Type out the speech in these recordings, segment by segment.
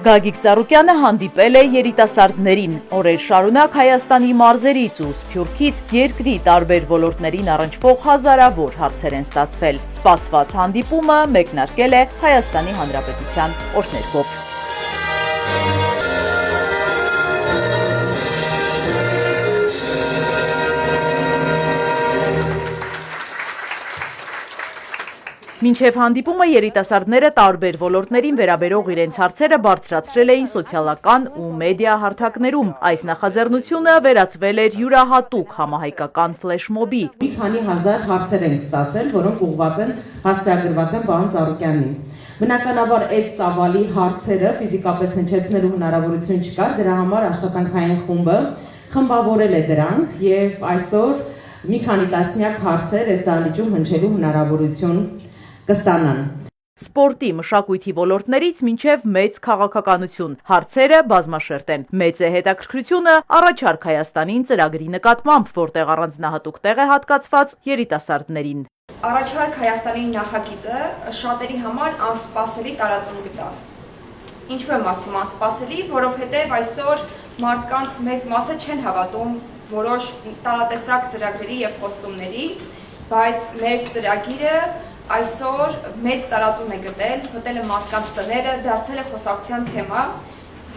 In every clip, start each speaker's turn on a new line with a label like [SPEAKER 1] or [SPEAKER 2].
[SPEAKER 1] Գագիկ Ծառուկյանը հանդիպել է երիտասարդներին, օրեր շարունակ Հայաստանի մարզերից ու Սփյուռքից երկրի տարբեր ոլորտներին առնչվող հազարավոր հարցեր են ստացվել։ Սպասված հանդիպումը մեկնարկել է Հայաստանի Հանրապետության օրհներգով։ Մինչև հանդիպումը երիտասարդները տարբեր ոլորտներին վերաբերող իրենց հարցերը բարձրացրել էին սոցիալական ու մեդիա հարթակներում։ Այս նախաձեռնությունը վերածվել էր յուրահատուկ համահայկական ֆլեշմոբի։
[SPEAKER 2] Մի քանի հազար հարցեր են ստացել, որոնք ուղղված են հասցեագրված են պարոն Ծառուկյանին։ Բնականաբար այդ ծավալի հարցերը ֆիզիկապես հնչեցնելու հնարավորություն չկար, դրա համար աշխատանքային խումբը խմբավորել է դրանք եւ այսօր մի քանի տասնյակ հարցեր այս դահլիճում հնչելու հնարավորություն կստանան։
[SPEAKER 1] Սպորտի, մշակույթի ոլորտներից մինչև մեծ քաղաքականություն հարցերը բազմաշերտ են։ Մեծ է հետաքրքրությունը առաջարկ Հայաստանին ծրագրի նկատմամբ, որտեղ առանձնահատուկ տեղ է հատկացված երիտասարդներին։
[SPEAKER 3] Առաջարկ Հայաստանի նախագիծը շատերի համար անսպասելի տարածում գտավ։ Ինչու եմ ասում անսպասելի, որովհետև այսօր մարդկանց մեծ մասը չեն հավատում որոշ տարատեսակ ծրագրերի եւ խոստումների, բայց մեր ծրագիրը այսօր մեծ տարածում է գտել է մարդկանց տները, դարձել է խոսակցության թեմա։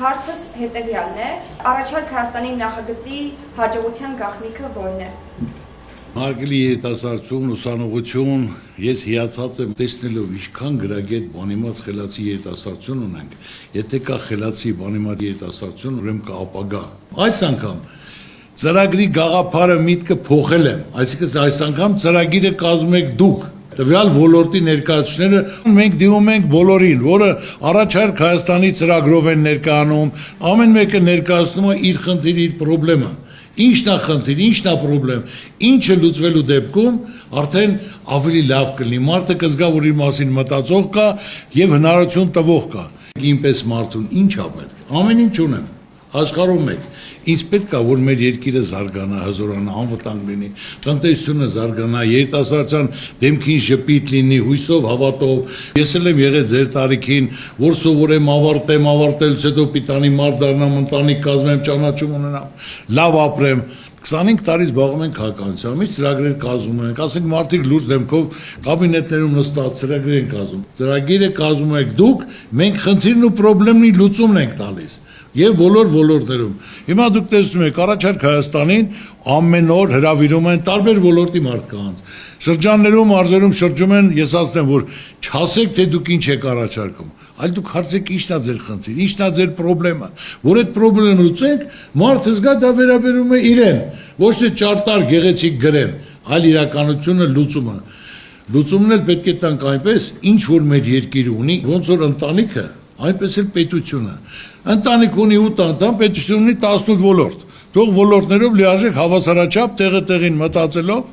[SPEAKER 3] Հարցս հետևյալն է. առաջարկ Հայաստանի նախագծի հաջողության գաղտնիքը որն է։
[SPEAKER 4] Հարգելի երիտասարդություն, ուսանողություն, ես հիացած եմ տեսնելով ինչքան գրագետ բանիմաց խելացի երիտասարդություն ունենք։ Եթե կա խելացի բանիմաց երիտասարդություն, ուրեմն կա ապագա։ Այս անգամ ծրագրի գաղափարը միտքը փոխել եմ, այսինքն այս անգամ ծրագիրը կազմում եք դուք։ Տվյալ ոլորտի ներկայացուցիչները մենք դիմում ենք բոլորին, որը առաջարկ Հայաստանի ծրագրով են ներկայանում, ամեն մեկը ներկայացնում է իր խնդիրը, իր խնդրեմը։ Ինչն է խնդիր, ինչն է խնդրեմ, ինչը լուծվելու դեպքում արդեն ավելի լավ կլինի։ Մարդը կզգա, որ իր մասին մտածող կա եւ հնարավորություն տվող կա։ Ինպես մարդուն ինչ է պետք։ Ամեն ինչ ունեմ։ Աշխարհում եք, ինձ պետք է որ մեր երկիրը զարգանա, հզորանա, անվտանգ լինի, տնտեսությունը զարգանա, երիտասարդության դեմքին ժպիտ լինի, հույսով, հավատով։ Ես էլ եմ եղել ձեր տարիքին, որ սովորեմ, ավարտելուց հետո պիտանի մարդ դառնամ, ընտանիք կազմեմ, ճանաչում ունենամ, լավ ապրեմ։ 25 տարի զբաղվում ենք քաղաքականությամբ, ինչ ծրագրեր կազմում ենք, ասենք մարդիկ լուրջ դեմքով կաբինետներում նստած ծրագրեր են կազմում։ Ծրագիրը կազմում եք դուք, մենք խնդիրն ու խնդրեմի լուծումն ենք տալիս եւ բոլոր ոլորտներում։ Հիմա դուք տեսնում եք առաջարկ Հայաստանին ամեն օր հրավիրում են տարբեր ոլորտի մարդկանց։ Շրջաններում, մարզերում շրջում են, ես ասեմ, որ չասեք, թե դուք ինչ եք առաջարկում, այլ դուք հարցեք ինչն է ձեր խնդիրը, ինչն է ձեր խնդրեմը, որ այդ խնդրեմը լուծենք, մարդը զգա դա վերաբերում է իրեն, ոչ թե ճարտար գեղեցիկ գրեն, այլ իրականությունը լուծումը։ Լուծումն էլ պետք է տանք այնպես, ինչ որ մեր երկիրը ունի, ոնց որ ընտանիքը, այնպես էլ պետությունը։ Ընտանիք ունի 8 անդամ, պետություն ունի 18 ոլորտ։ Թող ոլորտներով լիարժեք հավասարաչափ տեղին մտածելով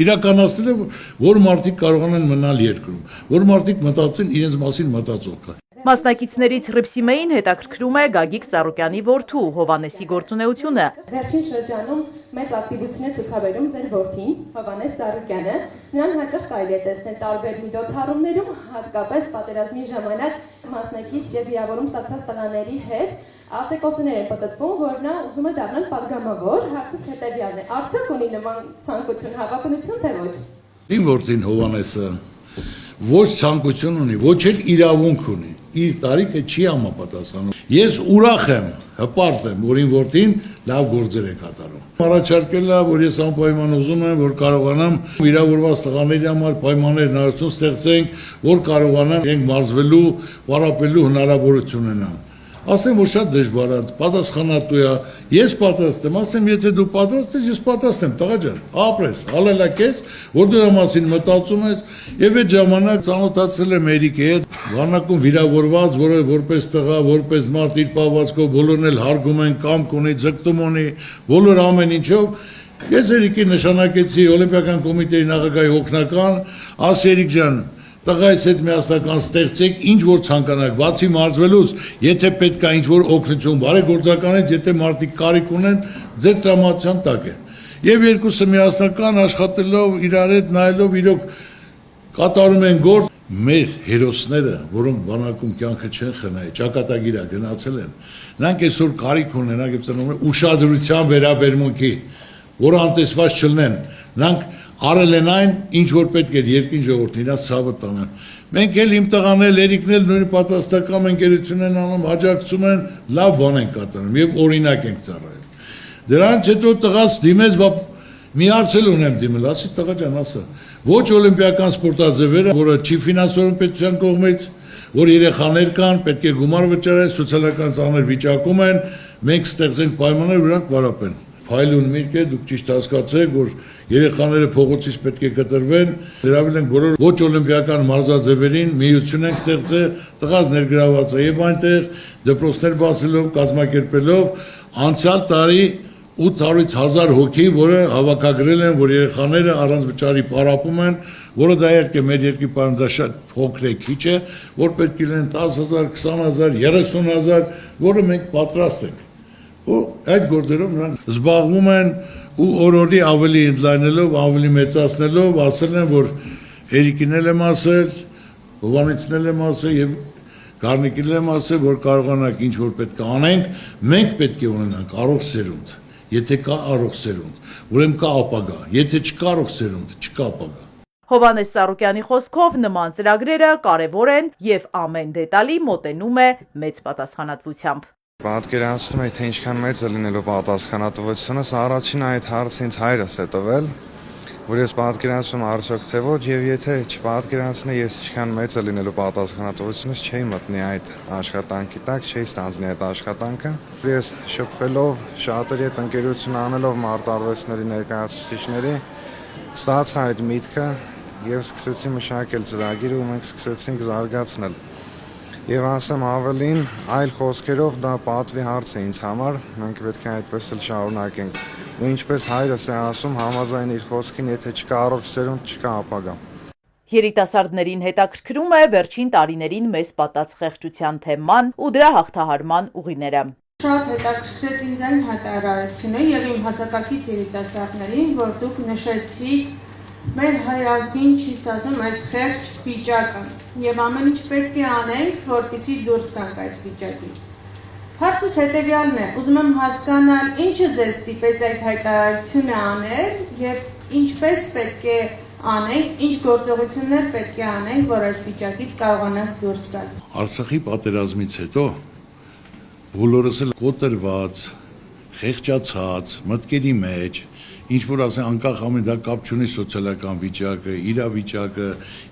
[SPEAKER 4] իրականացնել, որ մարդիկ կարողանան մնալ երկրում, որ մարդիկ մտածեն իրենց մասին մտածող կա։
[SPEAKER 1] Մասնակիցներից Հռիփսիմեին հետաքրքրում է Գագիկ Ծառուկյանի որդու Հովհաննեսի գործունեությունը։
[SPEAKER 2] Վերջին շրջանում մեծ ակտիվություն է ցուցաբերում ձեր որդին Հովհաննես Ծառուկյանը։ Նրան հաճախ կարելի է տեսնել տարբեր միջոցառումներում, հատկապես պատերազմի ժամանակ մասնակից եւ վիրավորում ստացած տղաների հետ ասեկոսներ են պատտվում, որ նա ուզում է դառնալ падգամավոր։ Հարցս հետեւյալն է. արդյոք ունի նման ցանկություն, հավակնություն թե ոչ։
[SPEAKER 4] Իմ որդին Հովհաննեսը ոչ ցանկություն ունի, ոչ էլ իրավունք ունի։ Իր տարիքը չի համապատասխանում։ Ես ուրախ եմ, հպարտ եմ, որ իմ որդին լավ գործեր է կատարում։ Առաջարկել է, որ ես անպայման ուզում եմ, որ կարողանամ վիրավորված տղաների համար պայմաններ հնարավորություն ստեղծենք, որ կարողանամ իրենք մարզվելու, պարապելու հնարավորություն ունենան։ Ասեմ, որ շատ դժվար է, պատասխանատու է, ես պատրաստ եմ, ասեմ, եթե դու պատրաստ ես, ես պատրաստ եմ, տղա ջան, ապրես, հալելակես, որ դու մասին մտածում ես, եւ այդ ժամանակ ծանոթացել եմ Էրիկի հետ, Վանակում վիրավորված, որը որպես տղա, որպես մարդ իր պահվածքով բոլորն էլ հարգում են, կամք ունի, ձգտում ունի, բոլոր ամեն ինչով։ Ես Էրիկի նշանակեցի Օլիմպիական կոմիտեի նախագահի օգնական, ասի Էրիկ ջան, տղայից հետ միասնական ստեղծեք ինչ որ ցանկանաք, բացի մարզվելուց, եթե պետք է ինչ որ օգնություն բարեգործականից, եթե մարդիկ կարիք ունեն, ձեր տրամադրության տակ է։ Եվ երկուսը միասնական աշխատելով իրար հետ նայելով իրոք կատարում են գործ, մեր հերոսները, որոնք բանակում կյանքը չեն խնայել, ճակատագիրա գնացել են, նրանք այսօր կարիք ունեն, ուշադրության վերաբերմունքի, որը անտեսված չլինեն, նրանք արել են այն, ինչ որ պետք է երկրին ժողովրդին իրաց ցավը տանեն։ Մենք էլ իմ տղանել, Էրիկնել նույն պատասխանատվական ընկերություն են անում, աջակցում են, լավ բան են կատարում եւ օրինակ ենք ծառայում։ Դրանից հետո տղաս դիմեց, մի հարց էլ ունեմ դիմել, ասի տղա ջան, ասա, ոչ օլիմպիական սպորտաձևերը, որը չի ֆինանսավորվում պետության կողմից, որ երեխաներ կան, պետք է գումար վճարեն, սոցիալական ծանր վիճակում են, մենք ստեղծենք պայմաններ, որոնք պարապեն։ Ֆայլուն միտք է, դուք ճիշտ հասկացեք, որ երեխաները փողոցից պետք է կտրվեն, հրավիրել ենք բոլոր ոչ օլիմպիական մարզաձևերին, միություն ենք ստեղծել, տղաս ներգրաված է եւ այնտեղ դպրոցներ բացելով, կազմակերպելով, անցյալ տարի 800-ից 1000 հոգի, որը հավաքագրել են, որ երեխաները առանց վճարի պարապում են, որը դա իհարկե մեր երկրի պարում դա շատ փոքր է, քիչ է, որ պետք է լինեն 10000, 20000, 30000, որը մենք պատրաստ ենք։ Ու այդ գործերով նրանք զբաղվում են ու օրորի ավելի ընդլայնելով, ավելի մեծացնելով, ասել են, որ Էրիկին էլ եմ ասել, Հովանեսին էլ եմ ասել եւ Գառնիկին եմ ասել, որ կարողանանք ինչ որ պետք է անենք, մենք պետք է ունենանք առողջ սերունդ։ Եթե կա առողջ սերունդ, ուրեմն կա ապագա, եթե չկա առողջ սերունդ, չկա ապագա։
[SPEAKER 1] Հովանես Սարոկյանի խոսքով նման ծրագրերը կարևոր են եւ ամեն դետալի մոտենում է մեծ պատասխանատվությամբ։
[SPEAKER 5] Պատկերացնում եք, թե ինչքան մեծ է լինելու պատասխանատվությունը, սա առաջին այդ հարցը ինձ հայրս է տվել, որ ես պատկերացնում արդյոք թե ոչ, եւ եթե չպատկերացնեի, ես ինչքան մեծ է լինելու պատասխանատվությունը, չէի մտնի այդ աշխատանքի տակ, չէի ստանձնի այդ աշխատանքը։ Ես շփվելով շատերի հետ ընկերություն անելով մարտարվեստների ներկայացուցիչների, ստացա այդ միտքը եւ սկսեցի մշակել ծրագիրը ու մենք սկսեցինք զարգացնել։ Եվ ասեմ ավելին, այլ խոսքերով դա պատվի հարց է ինձ համար, մենք պետք է այդպես էլ շարունակենք։ Ու ինչպես հայրս է ասում, համաձայն իր խոսքին, եթե չկա առողջ սերունդ, չկա ապագա։
[SPEAKER 1] Երիտասարդներին հետաքրքրում է վերջին տարիներին մեզ պատած խեղճության թեման ու դրա հաղթահարման ուղիները։
[SPEAKER 6] Շատ հետաքրքրեց ինձ այն հայտարարությունը եւ իմ հասակակից երիտասարդներին, որ դուք նշեցիք մեր հայ ազգին չի սազում այս խեղճ վիճակը եւ ամեն ինչ պետք է անենք, որպեսզի դուրս գանք այս վիճակից։ Հարցս հետեւյալն է, ուզում եմ հասկանալ, ինչը ձեզ ստիպեց այդ հայտարարությունը անել եւ ինչպես պետք է անենք, ինչ գործողություններ պետք է անենք, որ այս վիճակից կարողանանք դուրս գալ։
[SPEAKER 4] Արցախի պատերազմից հետո բոլորս էլ կոտրված, խեղճացած, մտքերի մեջ ինչ որ ասեն անկախ ամեն դա կապ չունի սոցիալական վիճակը, իրավիճակը,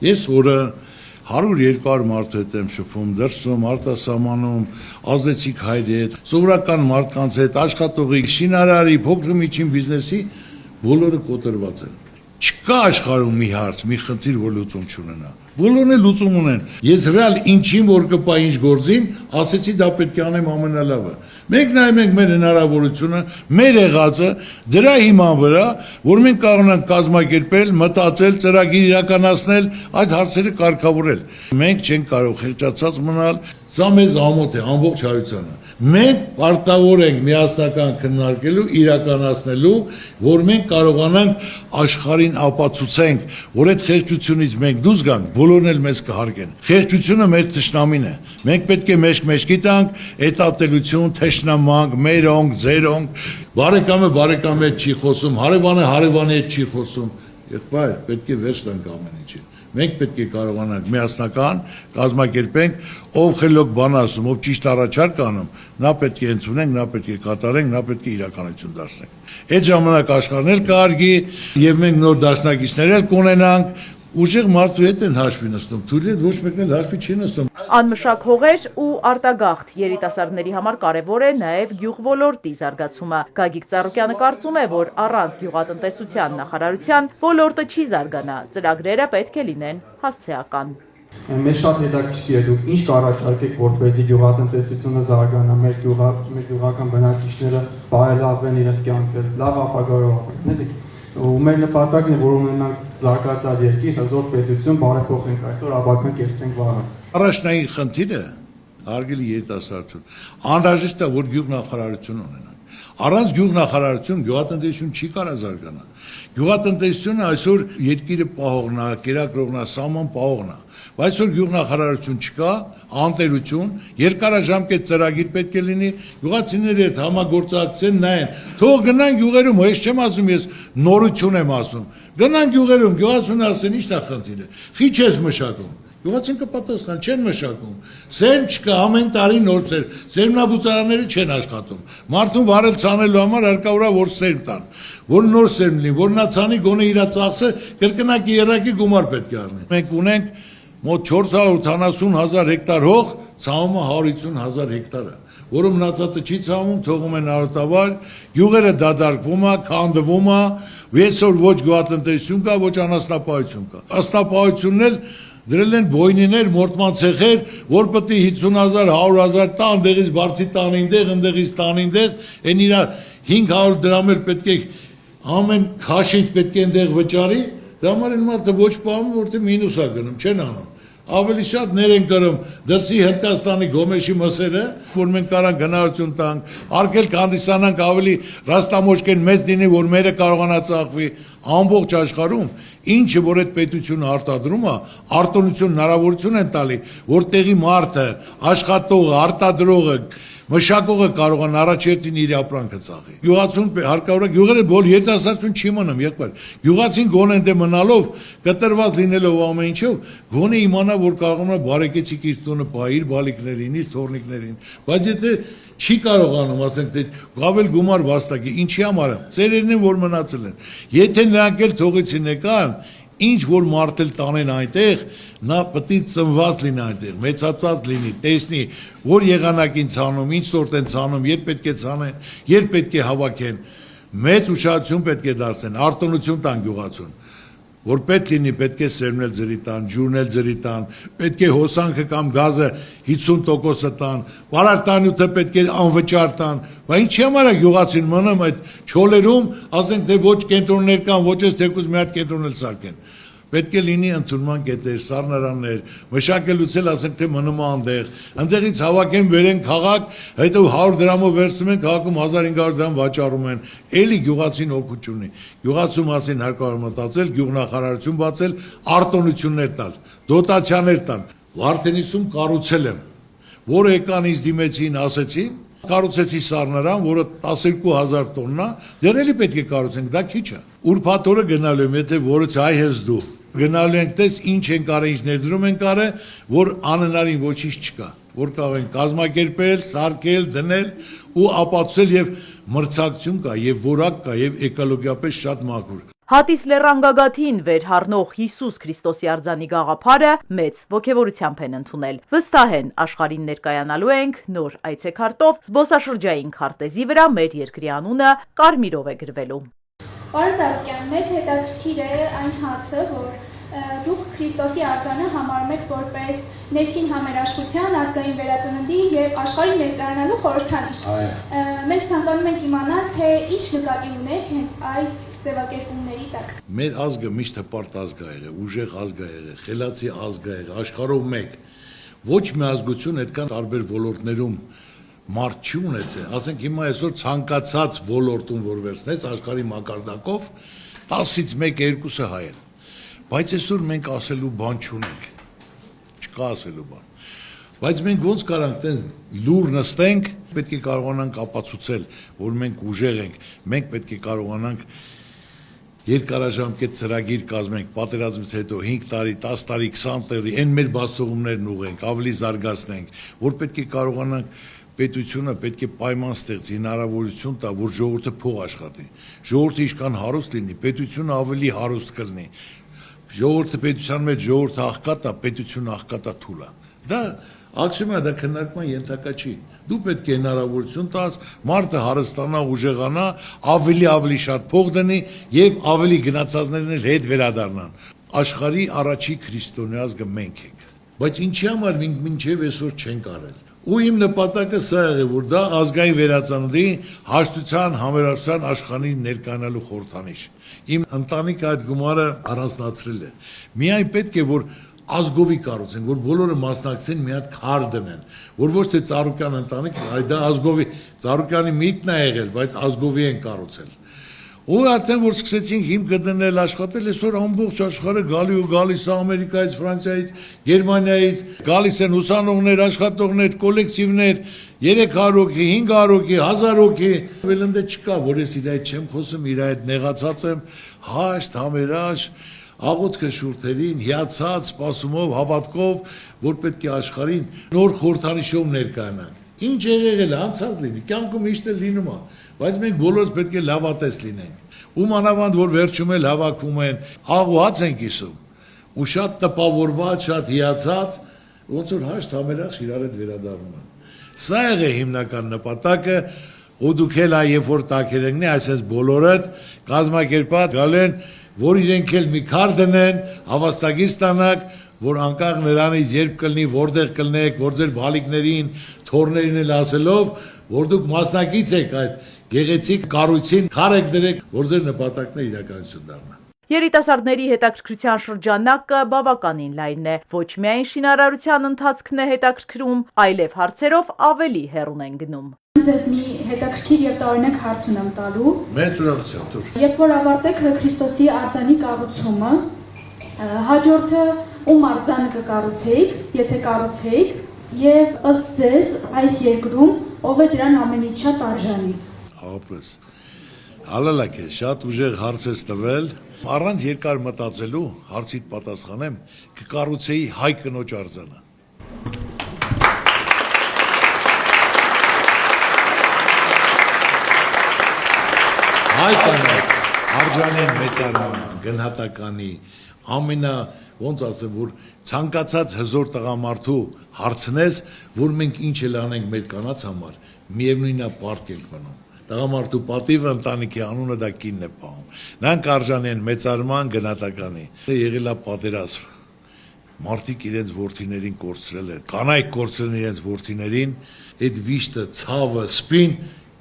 [SPEAKER 4] ես օրը 100-200 մարդու հետ եմ շփվում, դրսում, արտասահմանում, ազդեցիկ հայրի հետ, սովորական մարդկանց հետ, աշխատողի, շինարարի, փոքր միջին բիզնեսի, բոլորը կոտրված են։ Չկա աշխարհում մի հարց, մի խնդիր, որ լուծում չունենա։ Բոլորն էլ լուծում ունեն։ Ես ռեալ ինչին որ կպա ինչ գործին, ասեցի դա պետք է անեմ ամենալավը։ Մենք նայում ենք մեր հնարավորությունը, մեր եղածը, դրա հիման վրա, որ մենք կարողանանք կազմակերպել, մտածել, ծրագիր իրականացնել, այդ հարցերը կարգավորել։ Մենք չենք կարող խեղճացած մնալ, սա մեզ ամոթ է, ամբողջ հայությանը։ Մենք պարտավոր ենք միասնական քննարկելու, իրականացնելու, որ մենք կարողանանք աշխարհին ապացուցենք, որ այդ խեղճությունից մենք դուրս գանք, բոլորն էլ մեզ կհարգեն։ Խեղճությունը մեր թշնամին է։ Մենք պետք է մեջքի տանք, էտատելություն, թշնամանք, մերոնք, ձերոնք, բարեկամը բարեկամի հետ չի խոսում, հարևանը հարևանի հետ չի խոսում։ Եղբայր, պետք է վերջ տանք ամեն ինչին։ Մենք պետք է կարողանանք միասնական կազմակերպենք, ով խելոք բան ասում, ով ճիշտ առաջարկ անում, նա պետք է ընդունենք, նա պետք է կատարենք, նա պետք է իրականություն դարձնենք։ Այդ ժամանակ աշխարհն էլ կհարգի եւ մենք նոր դաշնակիցներ էլ կունենանք, ուժեղ մարդու հետ են հաշվի նստում, թույլի հետ ոչ մեկն էլ հաշվի չի նստում։
[SPEAKER 1] Անմշակ հողեր ու արտագաղթ երիտասարդների համար կարևոր է նաև գյուղոլորտի զարգացումը։ Գագիկ Ծառուկյանը կարծում է, որ առանց գյուղատնտեսության նախարարության ոլորտը չի զարգանա, ծրագրերը պետք է լինեն հասցեական։
[SPEAKER 7] Մեզ շատ հետաքրքիր է դուք ինչ կառաջարկեք, որպեսզի գյուղատնտեսությունը զարգանա, մեր գյուղական բնակիչները բարելավեն իրենց կյանքը, լավ ապագայով ապրեն։ Ու մեր նպատակն է, որ ունենանք զարգացած երկիր, հզոր պետություն, բարեփոխենք այսօր, ապագան կերտենք վաղը։
[SPEAKER 4] Առաջնային խնդիրը հարգելի երիտասարդություն, անհրաժեշտ է, որ գյուղնախարարություն ունենանք։ Առանց գյուղնախարարություն գյուղատնտեսություն չի կարող զարգանալ։ Գյուղատնտեսությունը այսօր երկիրը պահողն է, կերակրողն է, սահման պահողն է։ Բայց որ գյուղնախարարություն չկա, անտերություն, երկարաժամկետ ծրագիր պետք է լինի, գյուղացիների հետ համագործակցեն, նայեն, թող գնան գյուղերում, ես չեմ ասում, ես նորություն եմ ասում, գնան գյուղերում, գյուղացուն ասեն, ի՞նչ է խնդիրը, խիչ ես մշակում, գյուղացին կպատասխան, չեն մշակում, սերմ չկա, ամեն տարի նոր սերմ, սերմնաբուծարանները չեն աշխատում, մարդուն վարել ցանելու համար հարկավորա որ սերմ տան, որ նոր սերմ լինի, որ նա ցանի գոնե իր ծախսը կրկնակի երակի գումար պետք է առնի։ Մենք ունենք մոտ 480,000 հեկտար հող, ցանումը 150,000 հեկտար է, որը մնացածը չի ցանում, թողում են արոտավար, գյուղերը դադարվում է, քանդվում է, այսօր ոչ գյուղատնտեսություն կա, ոչ անասնապահություն կա։ Ասնապահությունն էլ դրել են բոյնիներ, մորտման ցեխեր, որ պետք է 50,000, 100,000 տան, այնտեղից բարձի տան այնտեղ, այնտեղից տան այնտեղ, այն իր 500 դրամ էլ պետք է ամեն քաշից պետք է այնտեղ վճարի, դա համար են մարդը ոչ պահում, որտեղ մինուս է գնում, չեն անում։ Ավելի շատ ներ են կրում դրսի Հնդկաստանի գոմեշի մսերը, որ մենք կարան գնահատություն տանք, արկել կհանդիսանանք ավելի ռաստամոճկեն մեծ դինի, որ մերը կարողանա ծախվի ամբողջ աշխարհում, ինչը որ այդ պետությունը արտադրում է, արտոնություն հնարավորություն են տալի, որ տեղի մարդը, աշխատողը, արտադրողը, մշակողը կարողան առաջերտին իր ապրանքը ծախի։ Գյուղացուն հարկավոր է գյուղերը բոլ երիտասարդություն չի մնում, եղբայր։ Գյուղացին գոնե դե մնալով, կտրված լինելով ամեն ինչով, գոնե իմանա, որ կարողանա բարեկեցիկ իր տունը պահի իր բալիկներին, իր թորնիկներին, բայց եթե չի կարողանում, ասենք թե գավել գումար վաստակի, ինչի համար է։ Ծերերն են, որ մնացել են։ Եթե նրանք էլ թողեցին եկան, ինչ որ մարդել տանեն այնտեղ, նա պետք է ծնված լինի այնտեղ, մեծացած լինի, տեսնի, որ եղանակին ցանում, ինչ սորտ են ցանում, երբ պետք է ցանեն, երբ պետք է հավաքեն, մեծ ուշադրություն պետք է դարձնեն, արտոնություն տան գյուղացուն, որ պետք լինի, պետք է սերմնել ջրի տան, ջուրն էլ ջրի տան, պետք է հոսանքը կամ գազը 50% տան, վարարտանյութը պետք է անվճար տան, բայց ինչի համար է գյուղացին մնում այդ չոլերում, ասենք թե ոչ կենտրոններ կան, ոչ էս թեկուզ մի հատ կենտրոն էլ սարքեն։ Պետք է լինի ընդունման կետեր, սառնարաններ, մշակելուց էլ ասենք թե մնում այնտեղ, այնտեղից հավաքեն, բերեն քաղաք, հետո 100 դրամով վերցնում են, քաղաքում 1500 դրամ վաճառում են, էլի գյուղացին օգուտ ունի։ Գյուղացու մասին հարկավոր մտածել, գյուղնախարարություն բացել, արտոնություններ տալ, դոտացիաներ տալ։ Վարդենիսում կառուցել եմ, որը եկան ինձ դիմեցին, ասեցին, կառուցեցի սառնարան, որը 12,000 տոննա, դեռ էլի պետք է կառուցենք, դա քիչ է։ Ուրբաթ օրը գնալու եմ, եթե որից հայ ես դու, գնալու ենք տես ինչ են կարել, ինչ ներդրում են կարել, որ անհնարին ոչինչ չկա, որ կարող են կազմակերպել, սարքել, դնել ու ապացուցել եւ մրցակցություն կա, եւ որակ կա, եւ էկոլոգիապես շատ մաքուր։
[SPEAKER 1] Հատիս լեռան գագաթին վերհառնող Հիսուս Քրիստոսի արձանի գաղափարը մեծ ոգևորությամբ են ընդունել։ Վստահ են աշխարհին ներկայանալու ենք նոր այցեքարտով, զբոսաշրջային քարտեզի վրա մեր երկրի անունը կարմիրով է գրվելու։
[SPEAKER 8] Պարոն Ծառուկյան, մեզ հետաքրքիր է այն հարցը, որ դուք Քրիստոսի արձանը համարում եք որպես ներքին համերաշխության, ազգային վերածննդի եւ աշխարհի ներկայանալու խորհրդանիշ։ Մենք ցանկանում ենք իմանալ, թե ինչ նկատի ունեք հենց այս ձևակերպումների տակ։
[SPEAKER 4] Մեր ազգը միշտ հպարտ ազգ է եղել, ուժեղ ազգ է եղել, խելացի ազգ է եղել, աշխարհով մեկ։ Ոչ մի ազգություն այդքան տարբեր ոլորտներում մարդ չի ունեցել, ասենք հիմա այսօր ցանկացած ոլորտում որ վերցնես աշխարհի մակարդակով 10-ից 1-2-ը հայ են։ Բայց այսօր մենք ասելու բան չունենք։ Չկա ասելու բան։ Բայց մենք ոնց կարանք տեն լուր նստենք, պետք է կարողանանք ապացուցել, որ մենք ուժեղ ենք, մենք պետք է կարողանանք երկարաժամկետ ծրագիր կազմենք, պատերազմից հետո 5 տարի, 10 տարի, 20 տարի, այն մեր բացողումներն ուղենք, ավելի զարգացնենք, որ պետք է կարողանանք պետությունը պետք է պայման ստեղծի, հնարավորություն տա, որ ժողովուրդը փող աշխատի։ Ժողովուրդը ինչքան հարուստ լինի, պետությունը ավելի հարուստ կլինի։ Ժողովուրդը պետության մեջ ժողովուրդը աղքատ է, պետությունը աղքատ է թույլ է։ Դա ակսիոմ է, դա քննարկման ենթակա չի։ Դու պետք է հնարավորություն տաս, մարդը հարստանա, ուժեղանա, ավելի շատ փող դնի եւ ավելի գնացածներն էլ հետ վերադառնան։ Աշխարհի առաջի քրիստոնյա ազգը մենք ենք։ Բայց ինչի համար մինչև այսօր չենք արել։ Ու իմ նպատակը սա է, որ դա ազգային վերածննդի հաշտության, համերաշխության աշխարհի ներկայանալու խորհրդանիշ։ Իմ ընտանիքը այդ գումարը առանձնացրել է։ Միայն պետք է որ ազգովի կառուցեն, որ բոլորը մասնակցեն մի հատ քար դնեն, որ ոչ թե Ծառուկյան ընտանիք, այլ դա ազգովի Ծառուկյանի միտքն է եղել, բայց ազգովի են կառուցել։ Ու արդեն որ սկսեցինք հիմք գտնել աշխատել, այսօր ամբողջ աշխարհը գալի ու գալիս է Ամերիկայից, Ֆրանսիայից, Գերմանիայից, գալիս են ուսանողներ, աշխատողներ, կոլեկտիվներ, 300 հոգի, 500 հոգի, 1000 հոգի, վելնդե չկա, որ ես իր այդ չեմ խոսում, իր այդ նեղացած եմ, հաշտ, համերաշ, աղոթքը շուրթերին, հիացած, սպասումով, հավատքով, որ պետք է աշխարհին նոր խորհրդանիշով ներկայանանք։ Ինչ եղել է, անցած լինի, կյանքում միշտ է լինում է, բայց մենք բոլորս պետք է լավատես լինենք։ Ու մանավանդ որ վերջում էլ հավաքվում են, աղ ու հաց են կիսում, ու շատ տպավորված, շատ հիացած, ոնց որ հաշտ համերախ իրար հետ վերադառնում են։ Սա եղե հիմնական նպատակը, ու դուք էլ երբ որ տակերենգն է, այսպես բոլորդ կազմակերպած գալ են, որ իրենք էլ մի քար դնեն, հավաստագիր ստանաք, որ անկախ նրանից երբ կլինի, որտեղ կլնեք, որ ձեր բալիկներին, թորներին էլ ասելով, որ դուք մասնակից եք այդ գեղեցիկ կառույցին, քար եք դրեք, որ ձեր նպատակն իրականություն դառնա։
[SPEAKER 1] Երիտասարդների հետաքրքրության շրջանակը բավականին լայն է, ոչ միայն շինարարության ընթացքն է հետաքրքրում, այլև հարցերով ավելի հեռուն են գնում։
[SPEAKER 8] Ձեզ մի հետաքրքիր եւ տարօրինակ հարց ունեմ տալու։
[SPEAKER 4] Մեծ ուրախություն, դուր։
[SPEAKER 8] Երբ որ ավարտեք Քրիստոսի արձանի կառուցումը, հաջորդը ում արձանը կկառուցեիք, եթե կառուցեիք, եւ ըստ ձեզ այս երկրում ով է դրան ամենից շատ արժանի։
[SPEAKER 4] Ապրես։ Հալալակ է, շատ ուժեղ հարց ես տվել։ Առանց երկար մտածելու հարցիդ պատասխանեմ, կկառուցեի հայ կնոջ արձանը։ Հայ կանայք, արժանեն մեծարման, գնահատականի, ամենա, ոնց ասեմ, որ ցանկացած հզոր տղամարդու հարցնես, որ մենք ինչ էլ անենք մեր կանանց համար, միևնույնն է պարտք ենք մնում։ Տղամարդու պատիվը ընտանիքի անունը դա կինն է պահում։ Նրանք արժանեն մեծարման, գնահատականի։ Եղել է պատերազմ։ Մարդիկ իրենց որդիներին կորցրել են, կանայք կորցրել են իրենց որդիներին, այդ վիշտը, ցավը, սպին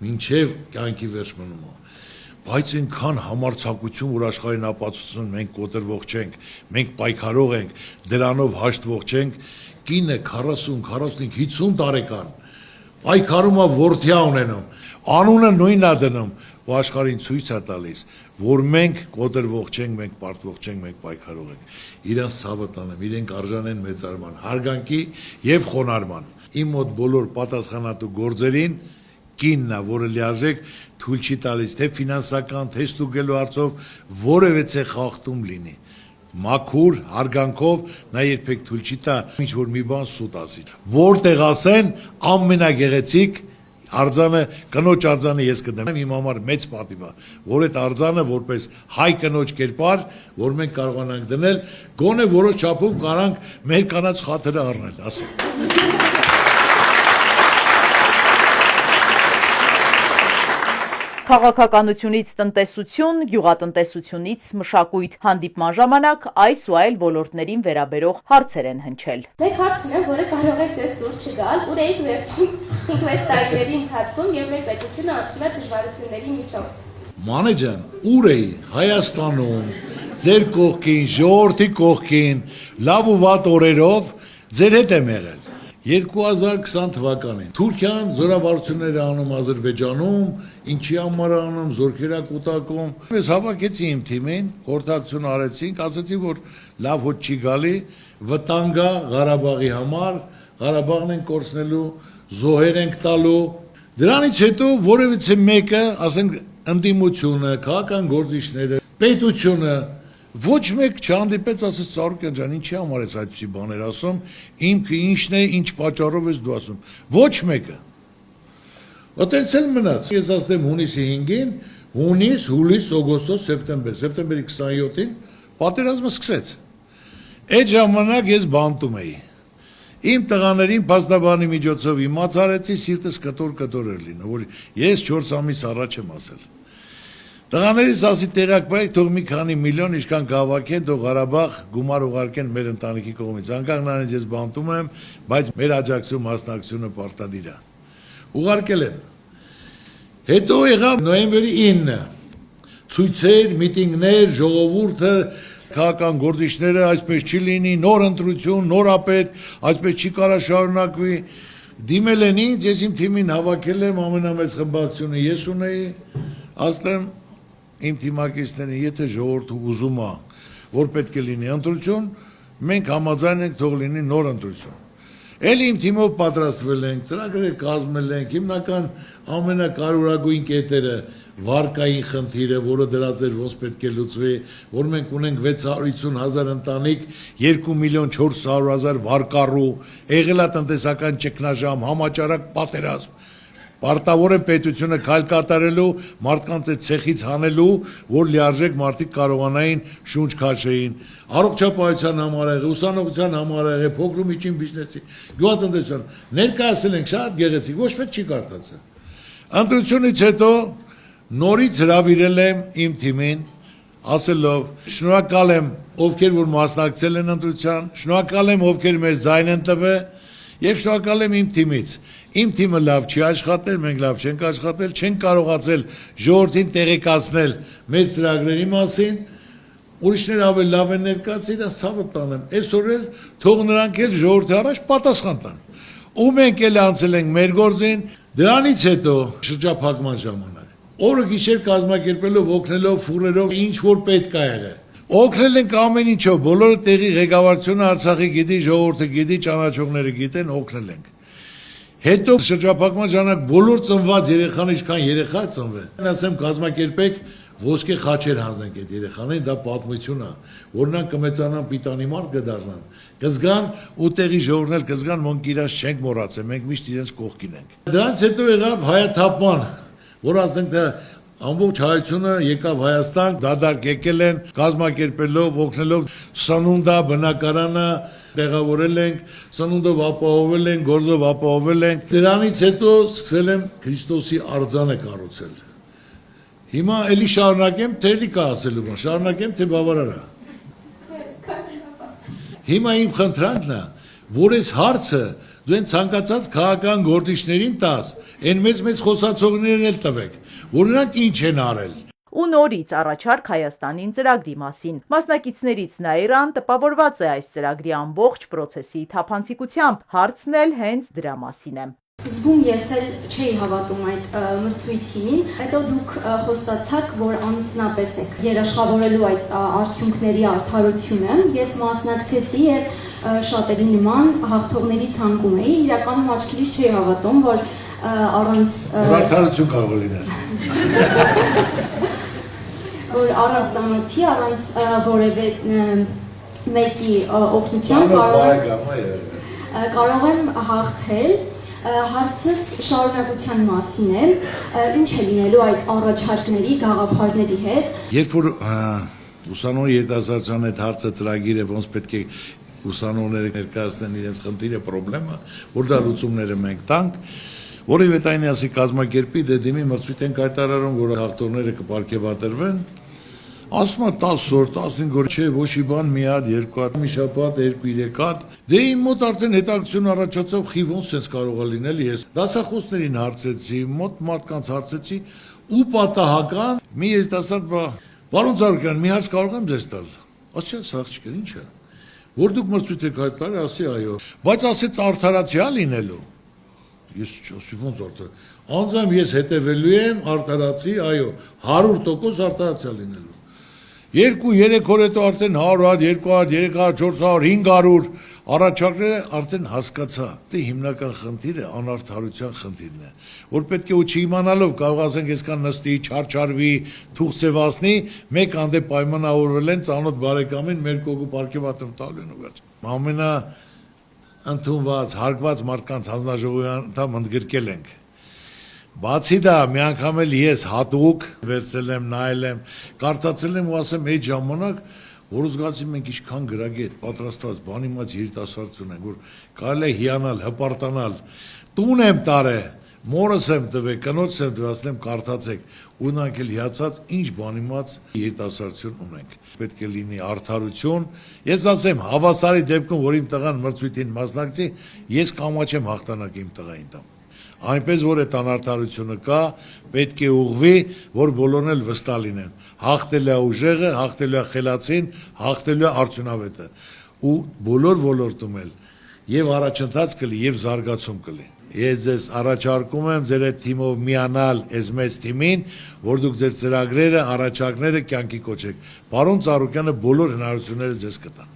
[SPEAKER 4] մինչև կյանքի վերջ մնում է։ Բայց այնքան համարձակություն, որ աշխարհին ապացուցում մենք կոտրվող չենք, մենք պայքարող ենք, դրանով հաշտվող չենք, կինը 40, 45, 50 տարեկան պայքարում է որդի ունենում, անունը նույնն է դնում, ու աշխարհին ցույց է տալիս, որ մենք կոտրվող չենք, մենք պարտվող չենք, մենք պայքարող ենք։ Իրանց ցավը տանեմ, իրենք արժանեն մեծարման, հարգանքի եւ խոնարհման։ Իմ մոտ բոլոր պատասխանատու գործերին կինն է, որը լիարժեք թույլ չի տալիս, թե ֆինանսական, թե ստուգելու հարցով որևէ խախտում լինի։ Մաքուր, հարգանքով, նա երբեք թույլ չի տա ինչ որ մի բան սուտ ասի։ Որտեղ ասեն, ամենագեղեցիկ արձանը, կնոջ արձանը ես կդնեմ, իմ համար մեծ պատիվ է, որ այդ արձանը որպես հայ կնոջ կերպար, որ մենք կարողանանք դնել, գոնե որոշ չափով կարանք մեր կանանց խաթրը առնել, ասեմ։
[SPEAKER 1] Քաղաքականությունից տնտեսություն, գյուղատնտեսությունից մշակույթ հանդիպման ժամանակ այս ու այլ ոլորտներին վերաբերող հարցեր են հնչել։
[SPEAKER 2] Մեկ հարց ունեմ, որը կարող է ձեզ դուր չգալ, ուր էիք վերջին 5-6 տարիների ընթացքում եւ մեր պետությունը անցնում է դժվարությունների միջով։
[SPEAKER 4] Մանե ջան, ուր էի Հայաստանում, ձեր կողքին, ժողովրդի կողքին, լավ ու վատ օրերով ձեր հետ եմ եղել։ 2020 թվականին Թուրքիան զորավարություններ է անում Ադրբեջանում, ինչի համար անում, զորքերա կուտակում։ Ես հավաքեցի իմ թիմին, խորհրդակցություն արեցինք, ասացի, որ լավ հոտ չի գալի, վտանգ է Ղարաբաղի համար, Ղարաբաղն են կորցնելու, զոհեր ենք տալու։ Դրանից հետո որևիցե մեկը, ասենք, ընդդիմությունը, քաղաքական գործիչները, պետությունը ոչ մեկ չհանդիպեց, ասեց Ծառուկյան ջան, ինչի համար ես այդպիսի բաներ ասում, ինքը ինչն է, ինչ պատճառով ես դու ասում։ Ոչ մեկը։ Այդտենց էլ մնաց։ Ես ասեմ հունիսի 5-ին, հունիս, հուլիս, օգոստոս, սեպտեմբեր, սեպտեմբերի 27-ին պատերազմը սկսեց։ Այդ ժամանակ ես բանտում էի։ Իմ տղաներին փաստաբանի միջոցով իմաց արեցի, սիրտս կտոր էր լինում, որ ես 4 ամիս առաջ եմ ասել։ Տղաներից ասի տեղակ բայք, թող մի քանի միլիոն իշքան կհավաքեն, թող Ղարաբաղ գումար ուղարկեն մեր ընտանիքի կողմից։ Անկախ նրանից ես բանտում եմ, բայց մեր աջակցություն մասնակցությունը պարտադիր է։ Ուղարկել են։ Հետո եղավ նոյեմբերի 9-ը։ Ցույցեր, միտինգներ, ժողովուրդը, քաղաքական գործիչները, այսպես չի լինի, նոր ընտրություն, նոր ապետ, այսպես չի կարա շարունակվի։ Դիմել են ինձ, ես իմ թիմին հավաքել եմ, ամենամեծ խմբակցությունը ես ունեի, ասեմ իմ թիմակիցներին, եթե ժողովուրդը ուզում է, որ պետք է լինի ընտրություն, մենք համաձայն ենք թող լինի նոր ընտրություն։ Էլ իմ թիմով պատրաստվել ենք, ծրագրեր կազմել ենք, հիմնական ամենակարևորագույն կետերը վարկային խնդիրը, որը դրած էր ոնց պետք է լուծվի, որ մենք ունենք 650,000 ընտանիք, 2,400,000 վարկառու, եղել է տնտեսական ճգնաժամ, համաճարակ պատերազմ։ Պարտավոր է պետությունը քայլ կատարելու, մարդկանց այդ ցեխից հանելու, որ լիարժեք մարդիկ կարողանային շունչ քաշեին, առողջապահության համար, ուսանողության համար, փոքր ու միջին բիզնեսի, գյուղատնտեսության, ներկայացել ենք շատ գեղեցիկ, ոչ մեկ չի կարդացել։ Ընտրությունից հետո նորից հրավիրել եմ իմ թիմին, ասելով, շնորհակալ եմ, ովքեր որ մասնակցել են ընտրության, շնորհակալ եմ, ովքեր մեզ ձայն են տվել, եւ շնորհակալ եմ իմ թիմից։ Իմ թիմը լավ չի աշխատել, մենք լավ չենք աշխատել, չենք կարողացել ժողովրդին տեղեկացնել մեր ծրագրերի մասին, ուրիշները ավելի լավ են ներկայացել, ես ցավը տանեմ։ Այսօր էլ թող նրանք էլ ժողովրդի առաջ պատասխան տան։ Ու մենք էլ անցել ենք մեր գործին, դրանից հետո շրջափակման ժամանակ օրը գիշեր կազմակերպելով, օգնելով, ֆուրերով, ինչ որ պետք է եղել։ Օգնել ենք ամեն ինչով, բոլորը տեղի ղեկավարությունը Արցախի գիտի, ժողովուրդը գիտի, ճանաչողները գիտեն, օգնել ենք։ Հետո շրջափակման ժամանակ բոլոր ծնված երեխան ինչքան երեխա ծնվել։ Ասեմ կազմակերպեք ոսկե խաչեր հանձնենք այդ երեխաներին, դա պատմություն է, որ նրանք կմեծանան պիտանի մարդ կդառնան, կզգան ու տեղի ժողովուրդն էլ կզգան, մենք իրաց չենք մոռացել, մենք միշտ իրենց կողքին ենք։ Դրանից հետո եղավ հայաթափման, որ ասենք թե ամբողջ հայությունը եկավ Հայաստան, դադարք եկել են, կազմակերպելով, օգնելով սնունդա բնակարանը տեղավորել ենք, սնունդով ապահովել ենք, գործով ապահովել ենք։ Դրանից հետո սկսել եմ Քրիստոսի արձանը կառուցել։ Հիմա էլի շարունակեմ, թե էլի կա ասելու բան, շարունակեմ, թե բավարար է։ Հիմա իմ խնդրանքն է, որ այս հարցը դու են ցանկացած քաղաքական գործիչներին տաս, այն մեծ խոսացողներին էլ տվեք, որ նրանք ինչ են արել։
[SPEAKER 1] Ու նորից առաջարկ Հայաստանին ծրագրի մասին։ Մասնակիցներից Նաիրան տպավորված է այս ծրագրի ամբողջ պրոցեսի թափանցիկությամբ, հարցն էլ հենց դրա մասին է։
[SPEAKER 9] Սկզբում ես էլ չէի հավատում այդ մրցույթին, հետո դուք խոստացաք, որ անձնապես եք երաշխավորելու այդ արդյունքների արդարությունը, ես մասնակցեցի եւ շատերի նման հաղթողների ցանկում էի, իրականում աչքերից չէի հավատում, որ առանց
[SPEAKER 4] արդարություն կարող է լինել։
[SPEAKER 9] Որ առանց ծանոթի, առանց որևէ մեկի օգնության կարող եմ հաղթել։ Հարցս շարունակության մասին է, ինչ է լինելու այդ առաջարկների, գաղափարների հետ։ Երբ որ
[SPEAKER 4] ուսանող երիտասարդության այդ հարցը ծրագիրը ոնց պետք է ուսանողները ներկայացնեն իրենց խնդիրը, պրոբլեմը, որ դա լուծումները մենք տանք, որևէ տայնի ասի կազմակերպի դե դիմի մրցույթ են կայտարարում, որ հաղթողները կպարգևատրվեն, ասում է 10 օր, 15 օր, չէ, ոչ մի բան, մի հատ, երկու հատ, մի շաբաթ, 2-3 հատ, դե իմ մոտ արդեն հետաքրքրություն առաջացավ, խի ոնց sense կարող է լինել, ես դասախոսներին հարցեցի, մոտ մարդկանց հարցեցի, ու պատահական մի երիտասարդ պարոն Ծառուկյան, մի հարց կարող եմ ձեզ տալ, ասի աղջիկներ, ինչ է, որ դուք մրցույթ եք հայտարարել, ասի այո, բայց ասեց արդարացիա լինելու։ Ես չասի ոնց արդար։ Անձամբ ես հետևելու եմ արդարացի, այո, 100% արդարացիա լինելու։ 2-3 օր հետո արդեն 100, 200, 300, 400, 500 առաջարկները արդեն հասկացա, թե հիմնական խնդիրը անարդարության խնդիրն է, որ պետք է ու չիմանալով կարող ասենք այսքան նստի, չարչարվի, թուղթ սևացնի, մեկ անդե պայմանավորվել են ծանոթ բարեկամին մեր կողմը պարգևատրում տալու են ուղղակի։ Ամենա ընդունված, հարգված մարդկանց հանձնաժողովի անդամ ընդգրկել ենք։ Բացի դա, մի անգամ էլ ես հատուկ վերցել եմ, նայել եմ, կարդացել եմ ու ասեմ այդ ժամանակ, որ զգացի մենք ինչքան գրագետ, պատրաստված, բանիմաց երիտասարդություն ենք, որ կարելի է հիանալ, հպարտանալ, տուն եմ տարել, մորս եմ տվել, կնոջս եմ տվել, ասեմ կարդացեք, ու նրանք էլ հիացած ինչ բանիմաց երիտասարդություն ունենք։ Պետք է լինի արդարություն։ Ես ասեմ, հավասարի դեպքում, որ իմ տղան մրցույթին մասնակցի, ես կամաչեմ հաղթանակ իմ տղային տամ։ Այնպես որ այդ անարդարությունը կա, պետք է ուղղվի, որ բոլորն էլ վստահ լինեն։ Հաղթելու է ուժեղը, հաղթելու է խելացին, հաղթելու է արդյունավետը։ Ու բոլոր ոլորտում էլ եւ առաջընթաց կլի, եւ զարգացում կլի։ ես ձեզ առաջարկում եմ ձեր այդ թիմով միանալ այս մեծ թիմին, որ դուք ձեր ծրագրերը, առաջարկները կյանքի կոչեք։ Պարոն Ծառուկյանը բոլոր հնարավորությունները ձեզ կտա։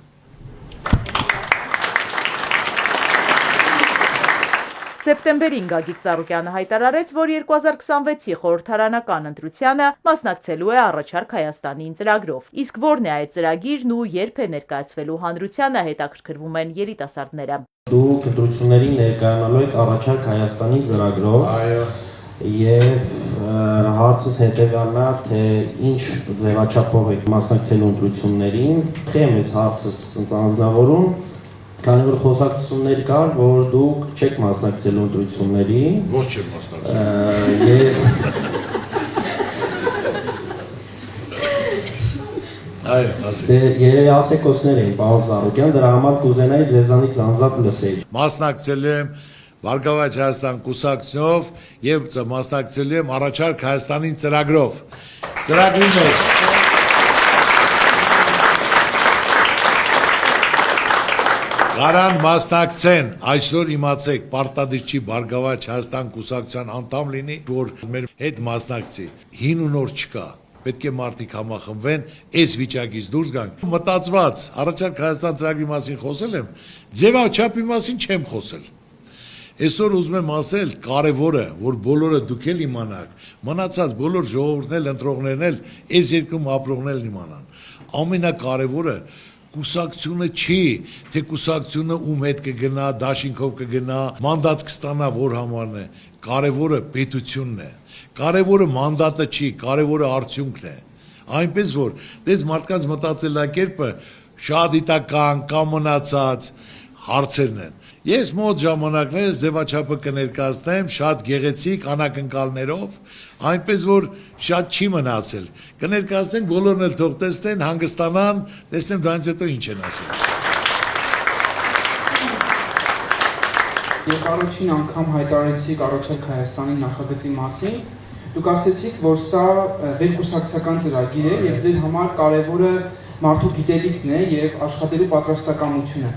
[SPEAKER 1] Սեպտեմբերին Գագիկ Ծառուկյանը հայտարարեց, որ 2026-ի խորհրդարանական ընտրությանը մասնակցելու է առաջարկ Հայաստանին ծրագրով։ Իսկ ո՞րն է այդ ծրագիրն ու երբ է ներկայացվելու հանրությանը, հետաքրքրվում են երիտասարդները։
[SPEAKER 10] Դուք ընտրություններին ներկայանալու եք առաջարկ Հայաստանի ծրագրով։ Այո։ Եվ հարցս հետևյալն է, թե ինչ ձևաչափով եք մասնակցելու ընտրություններին։ Խեմ ես հարցս անձնավորում, քանի որ խոսակցություններ կար, որ դուք չեք մասնակցելու ընտրություններին։
[SPEAKER 4] Ոչ չեմ մասնակցելու։ Այո, ասեք։
[SPEAKER 10] Երևի ասեկոսներ էին, պարոն Ծառուկյան, դրա համար կուզենայի ձեզանից անձամբ լսել։
[SPEAKER 4] Մասնակցելու եմ Բարգավաճ Հայաստան կուսակցությունով եւ մասնակցելու եմ առաջարկ Հայաստանին ծրագրով։ Ծրագրի մեջ Կարան մասնակցեն, այսօր իմացեք, պարտադիր չի Բարգավաճ Հայաստան կուսակցության անդամ լինի, որ մեր հետ մասնակցի։ Հին ու նոր չկա։ Պետք է մարդիկ համախմբվեն, այս վիճակից դուրս գանք։ Մտածված, առաջարկ Հայաստան ծրագրի մասին խոսել եմ, ձևաչափի մասին չեմ խոսել։ Այսօր ուզում եմ ասել, կարևորը, որ բոլորը դուք էլ իմանաք, մնացած բոլոր ժողովուրդն էլ, ընտրողներն էլ, այս երկրում ապրողներն իմանան։ Ամենակարևորը կուսակցությունը չի, թե կուսակցությունը ում հետ կգնա, դաշինքով կգնա, մանդատ կստանա, որ համարն է, կարևորը պետությունն է, կարևորը մանդատը չի, կարևորը արդյունքն է, այնպես որ, դες մարդկանց մտածելակերպը շատ դիտական, կամ մնացած հարցերն են, ես մոտ ժամանակներս ձևաչափը կներկայացնեմ շատ գեղեցիկ անակնկալներով, այնպես որ շատ չի մնացել, կներկայացնենք բոլորն էլ թող տեսնեն, հանգստանան, տեսնեմ դրանից հետո ինչ են ասել։
[SPEAKER 6] Երբ առաջին անգամ հայտարարեցիք առաջարկ Հայաստանի նախագծի մասին, դուք ասացիք, որ սա վերկուսակցական ծրագիր է եւ ձեր համար կարևորը մարդու գիտելիքն է եւ աշխատելու պատրաստակամությունը։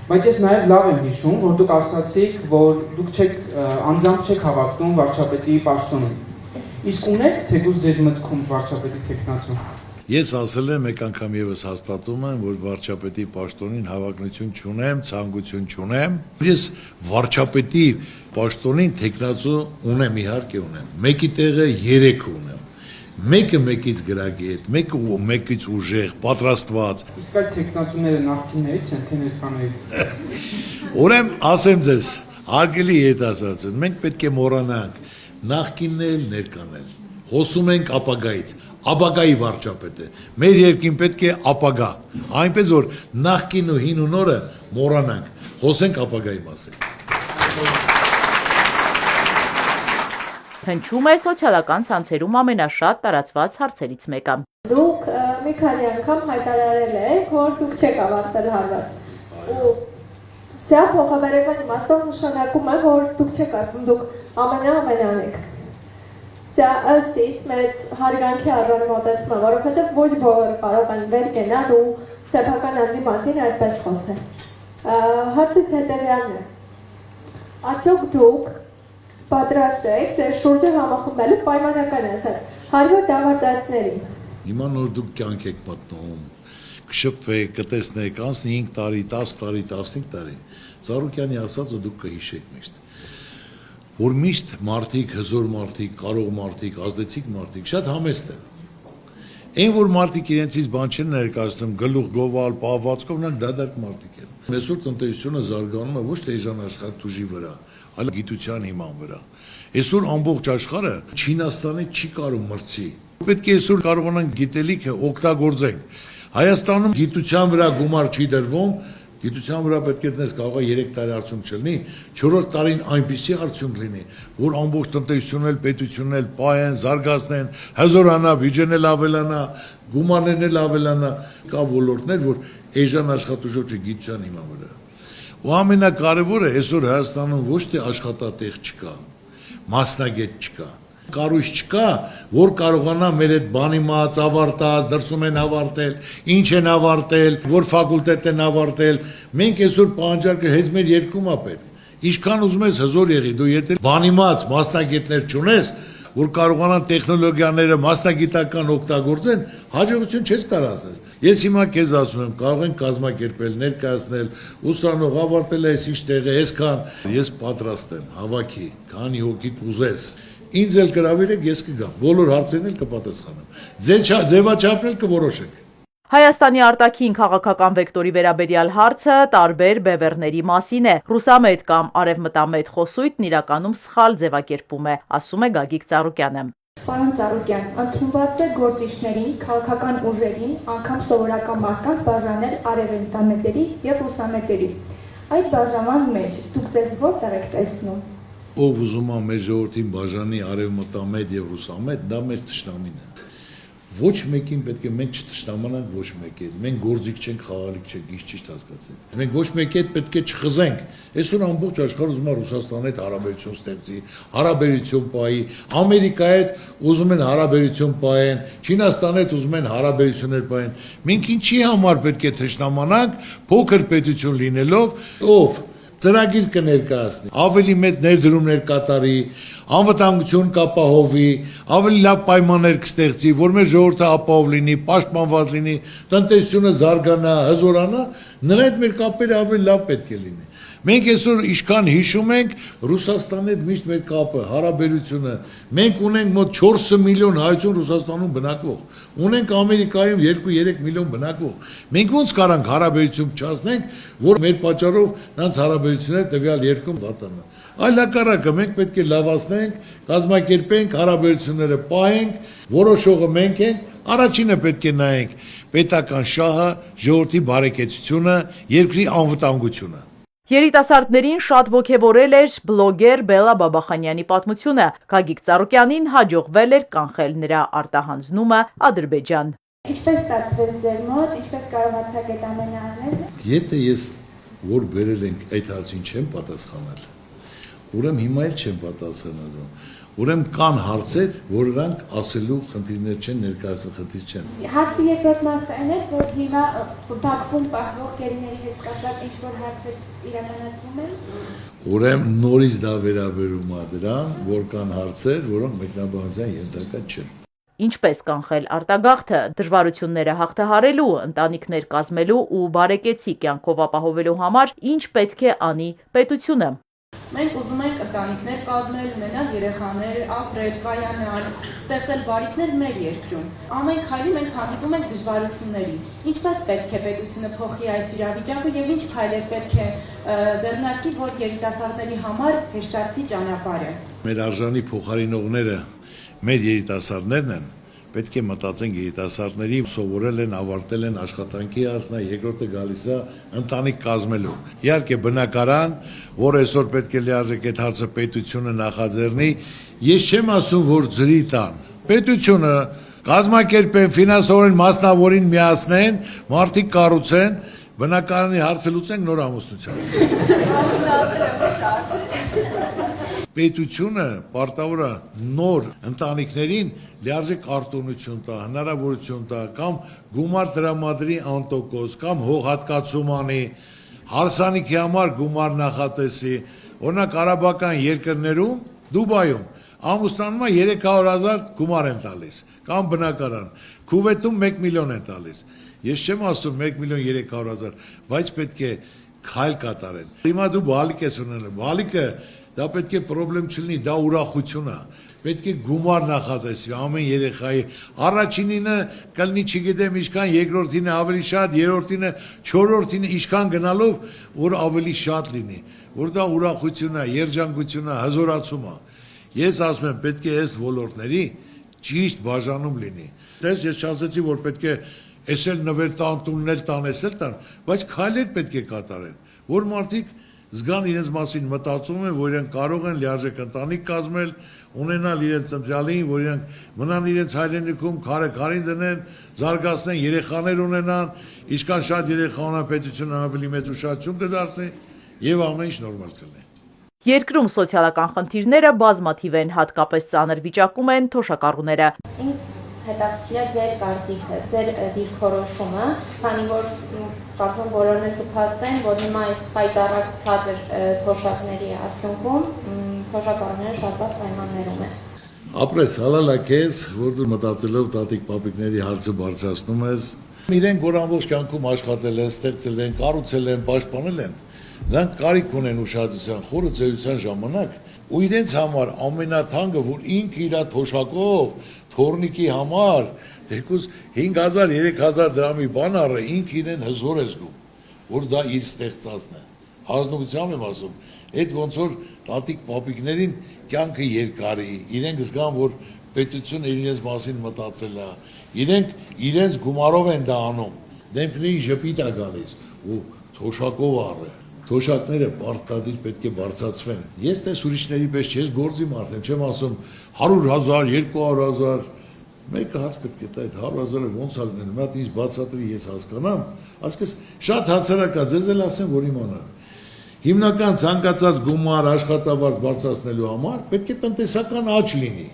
[SPEAKER 6] Բայց ես նաև լավ եմ հիշում, որ դուք ասացիք, որ դուք անձամբ չեք հավակնում վարչապետի պաշտոնին։ Իսկ ունեք թեկուզ ձեր մտքում վարչապետի թեկնածու։
[SPEAKER 4] Ես ասել եմ, մեկ անգամ եւս հաստատում եմ, որ վարչապետի պաշտոնին հավակնություն չունեմ, ցանկություն չունեմ։ Ես վարչապետի պաշտոնին թեկնածու ունեմ, իհարկե ունեմ։ Մեկի տեղը 3 ունեմ։ Մեկը մեկից գրագի հետ, մեկը մեկից ուժեղ, պատրաստված։
[SPEAKER 6] Իսկ այդ թեկնածուները նախկիններից են, թե ներկաներից։
[SPEAKER 4] Ուրեմն ասեմ ձեզ, արգելի երիտասարդություն, մենք պետք է մոռանանք նախկինն էլ ներկան էլ։ Խոսում ենք ապագայից, ապագայի վարչապետ է։ Մեր երկրին պետք է ապագա։ Այնպես որ նախկին ու հին ու նորը մոռանանք, խոսենք ապագայի մասին։
[SPEAKER 1] Հնչում է սոցիալական ցանցերում ամենաշատ տարածված հարցերից մեկը։
[SPEAKER 2] Դուք մի քանի անգամ հայտարարել եք, որ դուք չեք ավարտել Հարվարդ։ Ու սա փոխաբերական իմաստով նշանակում է, որ դուք չեք ասում, դուք ամենան եք։ Սա ըստ իս մեծ հարգանքի արժանի մոտեցում է, որովհետև ոչ բոլորը կարող են վեր կենալ ու սեփական ազգի մասին այդպես խոսել։ Հարցս հետևյալն է։ Արդյոք դուք պատրաստ եք ձեր շուրջը համախմբելու պայմանական ասած Հարվարդ ավարտածներին։
[SPEAKER 4] Հիմա նոր դուք կյանք եք մտնում, կշփվեք, կտեսնեք, անցնի 5 տարի, 10 տարի, 15 տարի։ Ծառուկյանի ասածը դուք կհիշեք միշտ։ Որ միշտ մարդիկ, հզոր մարդիկ, կարող մարդիկ, ազդեցիկ մարդիկ շատ համեստ են։ Այն որ մարդիկ իրենցից բան չեն ներկայացնում, գլուխ գովալ, պահվածքով, նրանք դատարկ մարդիկ են։ Այսօր տնտեսությունը զարգանում է ոչ թե էժան աշխատուժի վրա, այլ գիտության հիման վրա։ Այսօր ամբողջ աշխարհը Չինաստանի չի կարող մրցի։ Պետք է այսօր կարողանանք գիտելիքը օգտագործենք։ Հայաստանում գիտության վրա գումար չի դրվում, գիտության վրա պետք է դնես կարող է 3 տարի արդյունք չլինի, 4-րդ տարին այնպիսի արդյունք լինի, որ ամբողջ տնտեսությունն էլ, պետությունն էլ պահեն, զարգացնեն, հզորանա, բյուջեն էլ ավելանա, գումարներն էլ ավելանա, կա ոլորտներ, որ էժան աշխատուժով չէ գիտության հիման վրա։ Ու ամենակարևորը այսօր Հայաստանում ոչ թե աշխատատեղ չկա, մասնագետ չկա, կառույց չկա, որ կարողանա մեր այդ բանիմաց, ավարտած, դրսում են ավարտել, ինչ են ավարտել, որ ֆակուլտետ են ավարտել, մենք այսօր պահանջարկը հենց մեր երկրում է պետք։ Ինչքան ուզում ես հզոր եղի, դու եթե բանիմաց մասնագետներ չունես, որ կարողանան տեխնոլոգիաները մասնագիտական օգտագործեն, հաջողություն չես կարող ասես։ Ես հիմա քեզ ասում եմ, կարող են կազմակերպել, ներկայացնել, ուսանող ավարտել է այս տեղը, այսքան ես պատրաստ եմ հավաքի, քանի հոգի կուզես։ Ինձ էլ գրավիրեք, ես կգամ, բոլոր հարցերն էլ կպատասխանեմ։ Ձևաչափն էլ կորոշեք։
[SPEAKER 1] Հայաստանի արտաքին քաղաքական վեկտորի վերաբերյալ հարցը տարբեր բևեռների մասին է։ Ռուսամետ կամ արևմտամետ խոսույթն իրականում սխալ ձևակերպում է, ասում է Գագիկ Ծառուկյանը։
[SPEAKER 8] Պարոն Ծառուկյան, ընդունված է գործիչներին, քաղաքական ուժերին, անգամ սովորական մարդկանց բաժանել արևմտամետերի եւ ռուսամետերի։ Այդ բաժանման մեջ դուք ձեզ որտեղ եք տեսնում։
[SPEAKER 4] Ով ուզում է մեր ժողովրդին բաժանի արևմտամետ եւ ռուսամետ, դա մեր թշնամին է։ Ոչ մեկին պետք է մենք չթշնամանանք ոչ մեկի հետ։ Մենք գործիք չենք, խաղալիք չենք, ինչ ճիշտ հասկացեք։ Մենք ոչ մեկի հետ պետք է չխզենք։ Այսօր ամբողջ աշխարհը ուզում է Ռուսաստանի հետ հարաբերություն ստեղծի, հարաբերություն պահի, Ամերիկայի հետ ուզում են հարաբերություն պահեն, Չինաստանի հետ ուզում են հարաբերություններ պահեն։ Մենք ինչի համար պետք է թշնամանանք, փոքր պետություն լինելով, ով ծրագիր կներկայացնի, ավելի մեծ ներդրումներ կատարի, անվտանգություն կապահովի, ավելի լավ պայմաններ կստեղծի, որ մեր ժողովուրդը ապահով լինի, պաշտպանված լինի, տնտեսությունը զարգանա, հզորանա, նրա հետ մեր կապերը ավելի լավ պետք է լինի։ Մենք այսօր ինչքան հիշում ենք Ռուսաստանի հետ միշտ մեր կապը, հարաբերությունը, մենք ունենք մոտ 4 միլիոն հայություն Ռուսաստանում բնակվող, ունենք Ամերիկայում 2-3 միլիոն բնակվող։ Մենք ոնց կարանք հարաբերություն չացնենք, որ մեր պատճառով նրանց հարաբերությունները տվյալ երկրում վատանան։ Այլ հակառակը մենք պետք է լավացնենք, կազմակերպենք, հարաբերությունները պահենք, որոշողը մենք ենք, առաջինը պետք է նայենք պետական շահը, ժողովրդի բարեկեցությունը, երկրի անվտանգությունը։
[SPEAKER 1] Երիտասարդներին շատ ոգևորել էր բլոգեր Բելա Բաբախանյանի պատմությունը։ Գագիկ Ծառուկյանին հաջողվել էր կանխել նրա արտահանձնումը Ադրբեջան։
[SPEAKER 8] Ինչպես ստացվեց ձեր մոտ, ինչպես կարողացաք այդ ամենը անել։
[SPEAKER 4] Եթե ես որ բերել ենք այդ հարցին չեմ պատասխանել, ուրեմն հիմա էլ չեմ պատասխանելու։ Ուրեմն կան հարցեր, որ նրանք ասելու խնդիրներ չեն, ներկայացնելու խնդիր չեն։
[SPEAKER 8] Հարցի երկրորդ մասը այն է, որ հիմա Բաքվում պահվող գերիների հետ կապված ինչ-որ հարցեր իրականացվում են։
[SPEAKER 4] Ուրեմն նորից դա վերաբերում է դրան, որ կան հարցեր, որոնք մեկնաբանության ենթակա չեն։
[SPEAKER 1] Ինչպես կանխել արտագաղթը, դժվարությունները հաղթահարելու, ընտանիքներ կազմելու ու բարեկեցիկ կյանքով ապահովելու համար ինչ պետք է անի պետությունը։
[SPEAKER 6] Մենք ուզում ենք ընտանիքներ կազմել, ունենալ երեխաներ, ապրել, կայանալ, ստեղծել բարիքներ մեր երկրում։ Ամեն քայլի մենք հանդիպում ենք դժվարությունների։ Ինչպես պետք է պետությունը փոխի այս իրավիճակը եւ ինչ քայլեր պետք է ձեռնարկի, որ երիտասարդների համար հեշտացնի ճանապարհը։
[SPEAKER 4] Մեր արժանի փոխարինողները մեր երիտասարդներն են, պետք է մտածենք երիտասարդների սովորել են, ավարտել են աշխատանքի հարցնա, երկրորդը գալիս է ընտանիք կազմելու։ Իհարկե բնակարան, որ այսօր պետք է լիարժեք այդ հարցը պետությունը նախաձեռնի, ես չեմ ասում, որ ջրի տան։ Պետությունը կազմակերպեն, ֆինանսորեն մասնավորին միացնեն, մարդիկ կառուցեն, բնակարանի հարցը լուծենք նոր ամուսնությամբ։ Պետությունը պարտավոր է նոր ընտանիքներին լիարժեք արտոնություն տա, հնարավորություն տա, կամ գումար տրամադրի անտոկոս, կամ հողհատկացում անի, հարսանիքի համար գումար նախատեսի, օրինակ արաբական երկրներում, Դուբայում, ամուսնանումա 300,000 գումար են տալիս, կամ բնակարան, Քուվեթում 1 միլիոն են տալիս, ես չեմ ասում 1,300,000, բայց պետք է քայլ կատարեն, հիմա դու բալիկ ես ունենալ, բալիկը դա պետք է պրոբլեմ չլինի, դա ուրախություն է, պետք է գումար նախատեսվի ամեն երեխայի, առաջինինը կլինի չգիտեմ ինչքան, երկրորդինը ավելի շատ, երրորդինը, չորրորդինը ինչքան գնալով, որ ավելի շատ լինի, որ դա ուրախություն է, երջանկություն է, հզորացում է։ Ես ասում եմ, պետք է այս ոլորտների ճիշտ բաժանում լինի։ Տես ես չասեցի, որ պետք է էսել նվեր տան, տուննել տան, էսել տան, բայց քայլեր պետք է կատարեն, որ մարդիկ զգան իրենց մասին մտածում են, որ իրենք կարող են լիարժեք ընտանիք կազմել, ունենալ իրենց ընտրյալին, որ իրենք մնան իրենց հայրենիքում, քարին դնեն, զարգացնեն, երեխաներ ունենան, ինչքան շատ երեխա ունենան պետությունը ավելի մեծ ուշադրություն կդարձնի եւ ամեն ինչ նորմալ կլինի։
[SPEAKER 1] Երկրում սոցիալական խնդիրները բազմաթիվ են, հատկապես ծանր վիճակում են թոշակառուները։
[SPEAKER 8] Ինձ
[SPEAKER 11] հետաքրքիր է ձեր կարծիքը, ձեր դիրքորոշումը, քանի որ կարծում եմ բոլորն էլ կփաստեն, որ հիմա այս պայտառակ ցածր թոշակների արդյունքում թոշակառուները շատ վատ պայմաններում են։
[SPEAKER 4] Ապրես, հալալա քեզ, որ դու մտածելով տատիկ պապիկների հարցը բարձրացնում ես։ Իրենք, որ ամբողջ կյանքում աշխատել են, ստեղծել են, կառուցել են, պաշտպանել են, նրանք կարիք ունեն ուշադրության, խորը ծերության ժամանակ, ու իրենց համար ամենաթանկը, որ ինքը իր թոշակով, թորնիկի համար, թեկուզ 5000-3000 դրամի բան առը, ինքը իրեն հզոր է զգում, որ դա իր ստեղծածն է։ Ազնվությամբ եմ ասում, այդ ոնց որ տատիկ պապիկներին կյանքը երկարի, իրենք զգան, որ պետությունը իրենց մասին մտածել է, իրենք իրենց գումարով են դա անում, դեմքների ժպիտ է գալիս ու թոշակով առը, թոշակները պարտադիր պետք է բարձրացվեն։ Ես տես ուրիշների պես չես գործի մարդ եմ, չեմ ասում 100,000, 200,000, մեկը հարց պետք է տա այդ 100,000-ը ոնց ա լինել, մի հատ ինձ բացատրի ես հասկանամ, ասկես շատ հասարակ է, ձեզ էլ ասեմ, որ իմանամ։ Հիմնական ցանկացած գումար աշխատավարձ բարձրացնելու համար պետք է տնտեսական աճ լինի։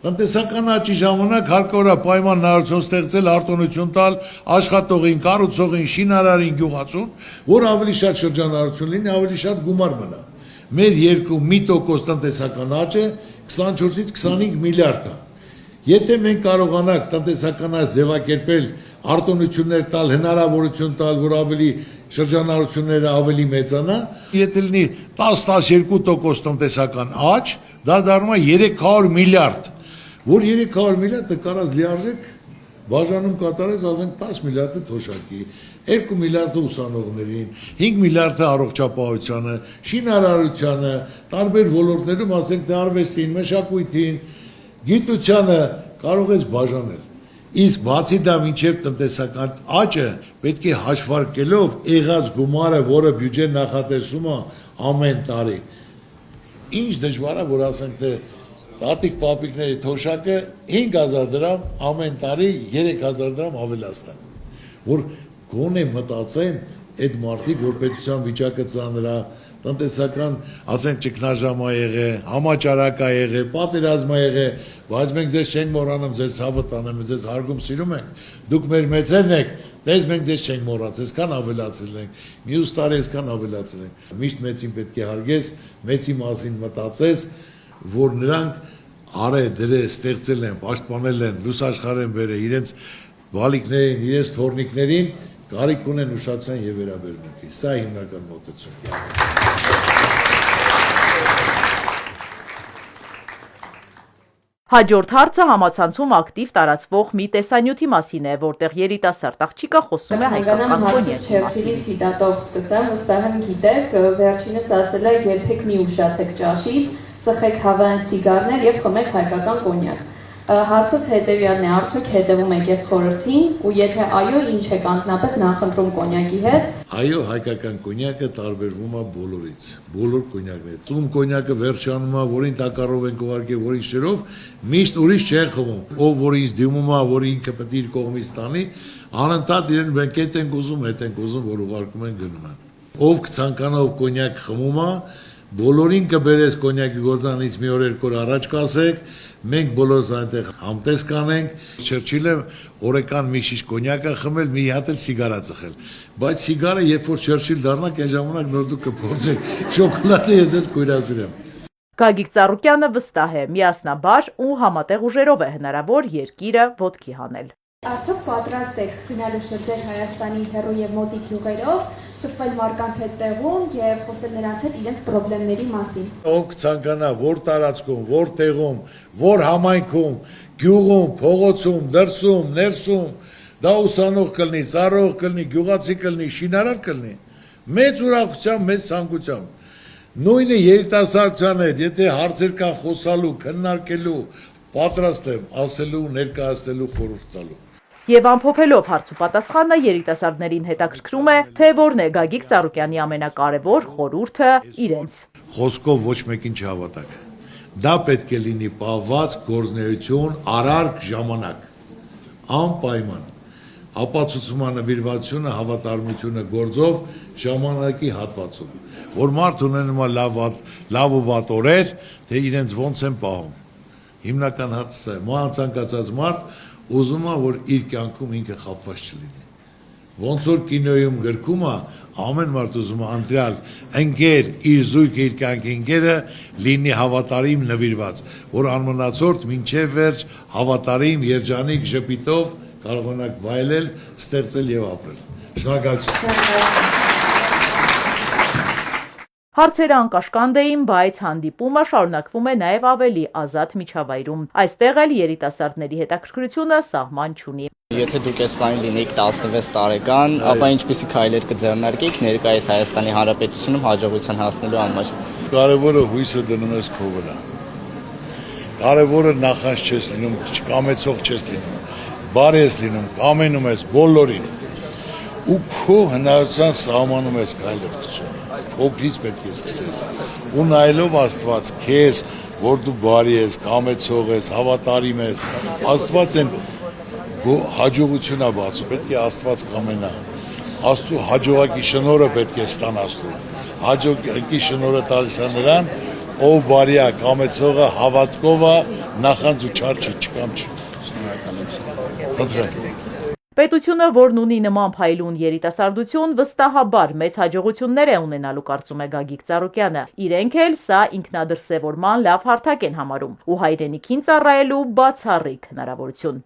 [SPEAKER 4] Տնտեսական աճի ժամանակ հարկավոր է պայմանավորություն ստեղծել, արտոնություն տալ աշխատողին, կառուցողին, շինարարին, գյուղացուն, որ ավելի շատ շրջանառություն լինի, ավելի շատ գումար մնա։ Մեր երկու 1% տնտեսական աճը 24-ից 25 միլիարդ է։ Եթե մենք կարողանանք տնտեսական աճ ձևակերպել, արտոնություններ տալ, հնարավորություն տալ, որ ավելի շրջանառությունները ավելի մեծանա, եթե լինի 10-12% տնտեսական աճ, դա դառնում է 300 միլիարդ, որ 300 միլիարդը կարած լիարժեք բաժանում կատարեց, ասենք 10 միլիարդը թոշակի, 2 միլիարդը ուսանողներին, 5 միլիարդը առողջապահությանը, շինարարությանը, տարբեր ոլորտներում, ասենք թե արվեստին, մշակույթին, գիտությանը կարող ես բաժանել։ Իսկ բացի դա մինչև տնտեսական աճը պետք է հաշվարկելով եղած գումարը, որը բյուջեն նախատեսում է ամեն տարի։ Ինչ դժվար է, որ ասենք թե տատիկ պապիկների թոշակը 5000 դրամ ամեն տարի 3000 դրամ ավելացնեն, որ գոնե մտածեն այդ մարդիկ, որ պետության վիճակը ծանր է, տնտեսական, ասենք ճգնաժամ ա եղել, համաճարակ ա եղել, պատերազմ ա եղել, բայց մենք ձեզ չենք մոռանում, ձեզ ցավը տանեմ, ձեզ հարգում սիրում ենք, դուք մեր մեծերն եք, դες մենք ձեզ չենք մոռացել, այսքան ավելացել ենք, մյուս տարի այսքան ավելացել ենք, միշտ մեծին պետք է հարգես, մեծի մասին մտածես, որ նրանք արե դրե ստեղծել են, պաշտպանել են, լուսաշխարհ են բերել իրենց բալիկներին, իրենց թորնիկներին, կարիք ունեն ուշադրության եւ վերաբերմունքի։ Սա հիմնական մոտեցումն է։
[SPEAKER 1] Հաջորդ հարցը համացանցում ակտիվ տարածվող մի տեսանյութի մասին է, որտեղ երիտասարդ աղջիկը խոսում է հայկական կոնյակի
[SPEAKER 2] Չերչիլի ցիտատով սկսեմ, վստահ եմ գիտեք, վերջինս ասել է երբեք մի ուշացեք ճաշից, ծխեք հավային սիգարներ եւ խմեք հայկական կոնյակ։ Հարցս հետևյալն է, արդյոք հետևում եք այս խորհրդին ու եթե այո, ինչ եք անձնապես նախընտրում կոնյակի հետ։
[SPEAKER 4] Այո, հայկական կոնյակը տարբերվում է բոլորից, բոլոր կոնյակներից։ Ծում կոնյակը վերջանում է, որին տակառով են ուղարկել, որին շերով, միշտ ուրիշ չեն խմում։ Ով որ ինձ դիմում է, որ ինքը պետք է իր կողմից տանի, անընդհատ իրեն մենք հետ ենք ուզում, որ ուղարկում են գնում են։ Ով կցանկանա ով կոնյակ խմում է, բոլորին կբերես կոնյակի գործանից մի օր երկու օր առաջ կասեք, մենք բոլորս այնտեղ համտես կանենք, Չերչիլը օրական մի շիշ կոնյակը խմել, մի հատ էլ սիգարա ծխել, բայց սիգարը երբ որ Չերչիլ դառնաք, այն ժամանակ նոր դուք կփորձեք, շոկոլադը ես ձեզ կույրացրեմ։
[SPEAKER 1] Գագիկ Ծառուկյանը վստահ է, միասնաբար ու համատեղ ուժերով է հնարավոր երկիրը ոտքի հանել։
[SPEAKER 8] Արդյոք պատրաստ եք գնալու շրջել Հայաստանի հեռու եւ մոտիկ գյուղերով, շփվել մարդկանց հետ տեղում եւ խոսել նրանց հետ իրենց խնդիրների մասին։
[SPEAKER 4] Ով կցանկանա, որ տարածքում, որ տեղում, որ համայնքում, գյուղում, փողոցում, դրսում, ներսում, դա ուսանող կլինի, ծառայող կլինի, գյուղացի կլինի, շինարար կլինի, մեծ ուրախությամբ, մեծ ցանկությամբ։ Նույնը երիտասարդության հետ, եթե հարցեր կան խոսալու, քննարկելու, պատրաստ եմ ասելու, ներկայացնելու, խորհուրդ տալու։
[SPEAKER 1] Եվ ամփոփելով հարց ու պատասխանը երիտասարդներին հետաքրքրում է, թե որն է Գագիկ Ծառուկյանի ամենակարևոր խորհուրդը իրենց։
[SPEAKER 4] Խոսքով ոչ մեկին չհավատակ։ Դա պետք է լինի պահված գործունեություն, արարք ժամանակ։ Անպայման։ Ապացուցում է նվիրվածությունը, հավատարմությունը գործով ժամանակի հատվածում, որ մարդ ունենում է լավ ու վատ օրեր, թե իրենց ոնց են պահում։ Հիմնական հարցը է, ցանկացած մարդ ուզում է, որ իր կյանքում ինքը խապված չլինի։ Ոնց որ կինոյում գրքում է, ամեն մարդ ուզում է ընտրյալ ընկեր, իր զույգը, իր կյանքի ընկերը լինի հավատարիմ նվիրված, որ անմնացորդ մինչև վերջ հավատարիմ, երջանիկ, ժպիտով կարողանաք վայելել, ստեղծել եւ ապրել։ Շնորհակալություն։
[SPEAKER 1] Հարցերը անկաշկանդ էին, բայց հանդիպումը շարունակվում է նաև ավելի ազատ միջավայրում։ Այստեղ էլ երիտասարդների հետաքրքրությունը սահման չունի։
[SPEAKER 12] Եթե դուք այս բանի լինեիք 16 տարեկան, ապա ինչպիսի քայլեր կձեռնարկեիք ներկայիս Հայաստանի Հանրապետությունում հաջողության հասնելու համար։
[SPEAKER 4] Կարևորը հույսը դնում ես քո վրա։ Կարևորը նախանց չես լինում, չկամեցող չես լինում, բարի ես լինում, կամենում ես բոլորին։ Ու քո հնարավորության սահմանում ես քայլեր գցում։ Փոքրից պետք է սկսես։ Ու նայելով Աստված քեզ, որ դու բարի ես, կամեցող ես, հավատարիմ ես, Աստված են հաջողությունա բացում, պետք է Աստված կամենա։ Աստծո հաջողակի շնորհը պետք է ստանաս դու։ Հաջողակի շնորհը տալիս է նրան, ով բարի է, կամեցողը, հավատքով է, նախանձ ու չար չի, չկամ չի։ Խնդրեմ։
[SPEAKER 1] Պետությունը, որն ունի նման փայլուն երիտասարդություն, վստահաբար մեծ հաջողություններ է ունենալու, կարծում է Գագիկ Ծառուկյանը։ Իրենք էլ սա ինքնադրսևորման լավ հարթակ են համարում ու հայրենիքին ծառայելու բացառիկ հնարավորություն։